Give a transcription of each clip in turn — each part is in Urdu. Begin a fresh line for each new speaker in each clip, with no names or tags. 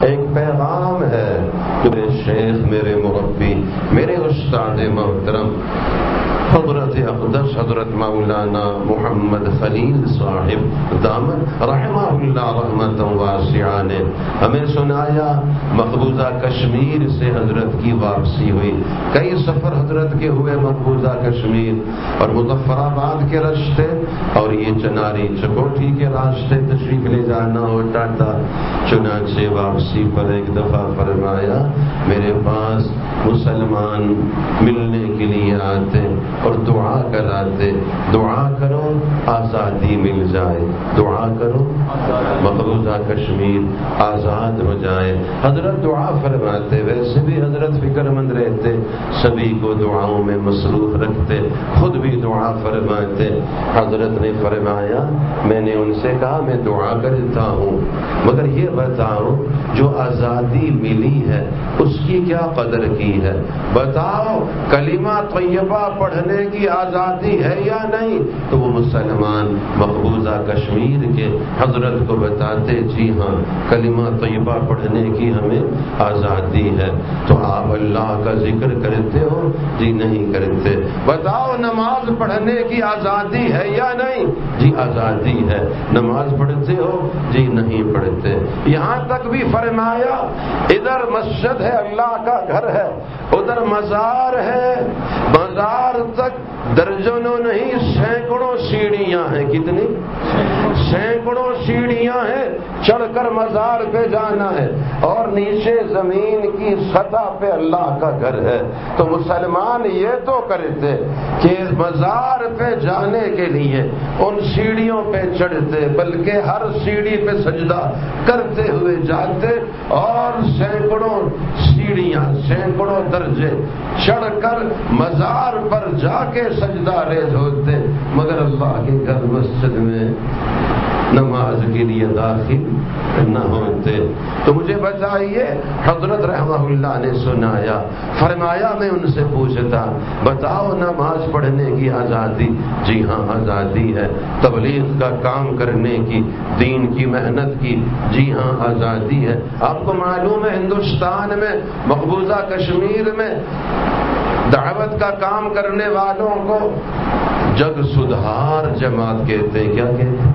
ایک پیغام ہے میرے شیخ، میرے مربی، میرے استاد محترم حضرت اقدس حضرت مولانا محمد خلیل صاحب دامت رحمہ اللہ رحمت واسعہ نے ہمیں سنایا۔ مقبوضہ کشمیر سے حضرت کی واپسی ہوئی، کئی سفر حضرت کے ہوئے مقبوضہ کشمیر اور مظفر آباد کے راستے اور یہ چناری چکوٹھی کے راستے تشریف لے جانا ہوتا تھا۔ چنانچہ واپسی پر ایک دفعہ فرمایا میرے پاس مسلمان ملنے کے لیے آتے اور دعا کراتے، دعا کرو آزادی مل جائے، دعا کرو مقبوضہ کشمیر آزاد ہو جائے۔ حضرت دعا فرماتے، ویسے بھی حضرت فکر مند رہتے، سبھی کو دعاؤں میں مصروف رکھتے، خود بھی دعا فرماتے۔ حضرت نے فرمایا میں نے ان سے کہا میں دعا کرتا ہوں، مگر یہ بتاؤ جو آزادی ملی ہے اس کی کیا قدر کی ہے؟ بتاؤ کلمہ طیبہ پڑھنے کی آزادی ہے یا نہیں؟ تو وہ مسلمان مقبوضہ کشمیر کے حضرت کو بتاتے جی ہاں کلمہ طیبہ پڑھنے کی ہمیں آزادی ہے۔ تو آپ اللہ کا ذکر کرتے ہو؟ جی نہیں کرتے۔ بتاؤ نماز پڑھنے کی آزادی ہے یا نہیں؟ جی آزادی ہے۔ نماز پڑھتے ہو؟ جی نہیں پڑھتے۔ یہاں تک بھی فرمایا ادھر مسجد ہے، اللہ کا گھر ہے، ادھر مزار ہے، مزار تک درجنوں نہیں سینکڑوں سیڑھیاں ہیں۔ کتنی؟ سینکڑوں سیڑھیاں ہیں، چڑھ کر مزار پہ جانا ہے اور نیچے زمین کی سطح پہ اللہ کا گھر ہے۔ تو مسلمان یہ تو کرتے کہ مزار پہ جانے کے لیے ان سیڑھیوں پہ چڑھتے، بلکہ ہر سیڑھی پہ سجدہ کرتے ہوئے جاتے اور سینکڑوں سیڑھیاں، سینکڑوں درجے چڑھ کر مزار پر جا کے سجدہ ریز ہوتے، مگر اللہ کے گھر مسجد میں نماز کے لیے داخل نہ ہوتے۔ تو مجھے بتائیے حضرت رحمہ اللہ نے سنایا، فرمایا میں ان سے پوچھتا بتاؤ نماز پڑھنے کی آزادی؟ جی ہاں آزادی ہے۔ تبلیغ کا کام کرنے کی، دین کی محنت کی؟ جی ہاں آزادی ہے۔ آپ کو معلوم ہے ہندوستان میں مقبوضہ کشمیر میں دعوت کا کام کرنے والوں کو جگ سدھار جماعت کہتے ہیں۔ کیا کہتے ہیں؟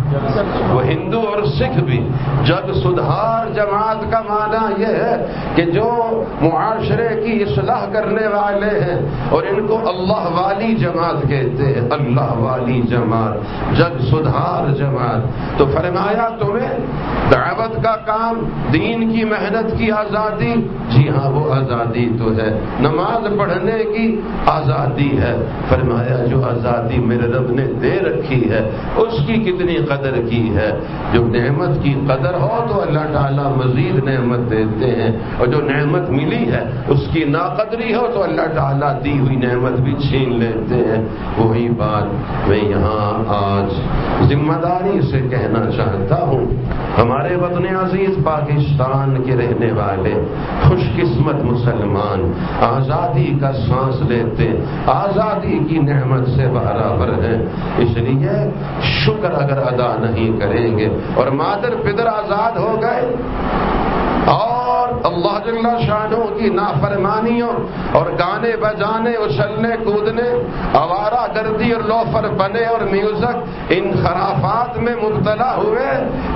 وہ ہندو اور سکھ بھی جگ سدھار جماعت کا معنی یہ ہے کہ جو معاشرے کی اصلاح کرنے والے ہیں، اور ان کو اللہ والی جماعت کہتے ہیں، اللہ والی جماعت، جگ سدھار جماعت۔ تو فرمایا تمہیں دعوت کا کام، دین کی محنت کی آزادی؟ جی ہاں وہ آزادی تو ہے۔ نماز پڑھنے کی آزادی ہے۔ فرمایا جو آزادی میرے رب نے دے رکھی ہے اس کی کتنی قدر کی ہے؟ جو نعمت کی قدر ہو تو اللہ تعالیٰ مزید نعمت دیتے ہیں، اور جو نعمت ملی ہے اس کی ناقدری ہو تو اللہ تعالیٰ دی ہوئی نعمت بھی چھین لیتے ہیں۔ وہی بات میں یہاں آج ذمہ داری سے کہنا چاہتا ہوں، ہمارے وطن عزیز پاکستان کے رہنے والے خوش قسمت مسلمان آزادی کا سانس لیتے، آزادی کی نعمت سے برابر ہیں، اس لیے شکر اگر ادا نہیں کریں گے اور مادر پدر آزاد ہو گئے اور اللہ جل شانہ کی نافرمانیوں اور گانے بجانے، اچھلنے کودنے، آوارہ گردی اور لوفر بنے اور میوزک ان خرافات میں مبتلا ہوئے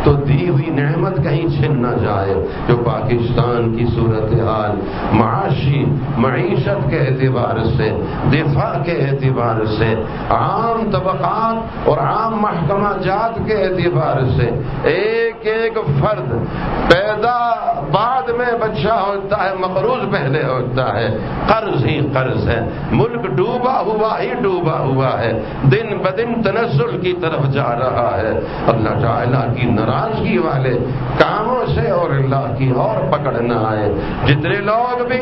تو دی ہوئی نعمت کہیں چھن نہ جائے۔ جو پاکستان کی صورتحال معاشی معیشت کے اعتبار سے، دفاع کے اعتبار سے، عام طبقات اور عام محکمہ جات کے اعتبار سے، ایک ایک فرد پیدا بعد میں بچہ ہوتا ہے، مقروض پہلے ہوتا ہے، قرض ہی قرض ہے، ملک ڈوبا ہوا ہے، دن بدن تنزل کی طرف جا رہا ہے، اللہ تعالیٰ کی ناراضگی والے کاموں سے اور اللہ کی اور پکڑ نہ آئے۔ جتنے لوگ بھی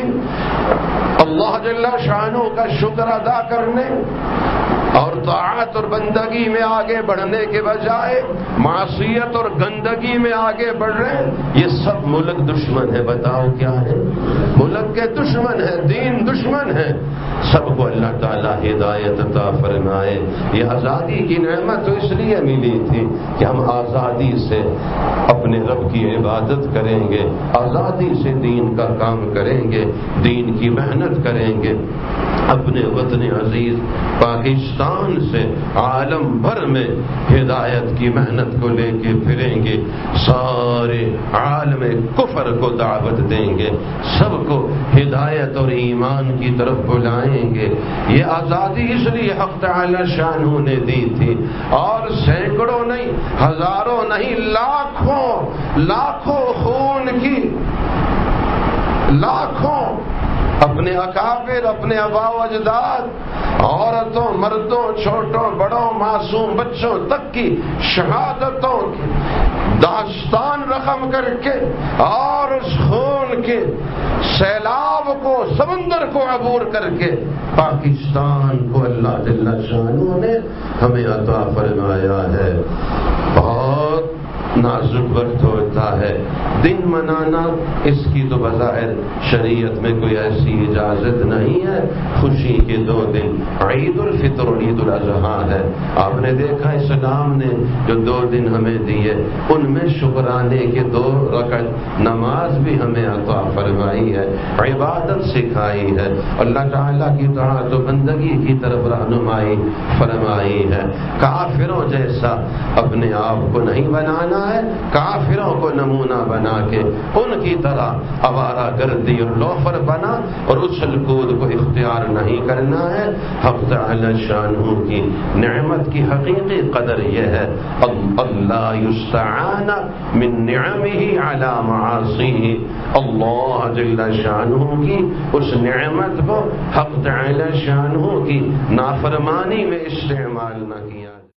اللہ جل شانہ کا شکر ادا کرنے اور طاعت اور بندگی میں آگے بڑھنے کے بجائے معصیت اور گندگی میں آگے بڑھ رہے ہیں، یہ سب ملک دشمن ہے۔ بتاؤ کیا ہے؟ ملک کے دشمن ہے، دین دشمن ہے۔ سب کو اللہ تعالیٰ ہدایت عطا فرمائے۔ یہ آزادی کی نعمت تو اس لیے ملی تھی کہ ہم آزادی سے اپنے رب کی عبادت کریں گے، آزادی سے دین کا کام کریں گے، دین کی محنت کریں گے، اپنے وطن عزیز پاکستان سے عالم بھر میں ہدایت کی محنت کو لے کے پھریں گے، سارے عالم کفر کو دعوت دیں گے، سب کو ہدایت اور ایمان کی طرف بلائیں گے۔ یہ آزادی اس لیے حق تعالی شانہ نے دی تھی، اور سینکڑوں نہیں، ہزاروں نہیں، لاکھوں خون کی، لاکھوں اپنے اکابر، اپنے آبا و اجداد، عورتوں، مردوں، چھوٹوں بڑوں، معصوم بچوں تک کی شہادتوں کی داستان رقم کر کے، اور اس خون کے سیلاب کو، سمندر کو عبور کر کے پاکستان کو اللہ جل شانہ نے ہمیں عطا فرمایا ہے۔ بہت نازک وقت ہوتا ہے، دن منانا اس کی تو بظاہر شریعت میں کوئی ایسی اجازت نہیں ہے۔ خوشی کے 2 دن عید الفطر اور عید الاضحیٰ ہے۔ آپ نے دیکھا اسلام نے جو 2 دن ہمیں دیے، ان میں شکرانے کے 2 رکعت نماز بھی ہمیں عطا فرمائی ہے، عبادت سکھائی ہے، اللہ تعالیٰ کی طاعت و بندگی کی طرف رہنمائی فرمائی ہے۔ کافروں جیسا اپنے آپ کو نہیں بنانا ہے، کافروں کو نمونہ بنا کے ان کی طرح آوارہ گردی اور لوفر بنا اور اچھل کود کو اختیار نہیں کرنا ہے۔ حق تعالی شانہ کی نعمت کی حقیقی قدر یہ ہے، اللہ یستعان من نعمہ علی معاصیہ، اللہ جل شانہ کی اس نعمت کو حق تعالی شانہ کی نافرمانی میں استعمال نہ کیا۔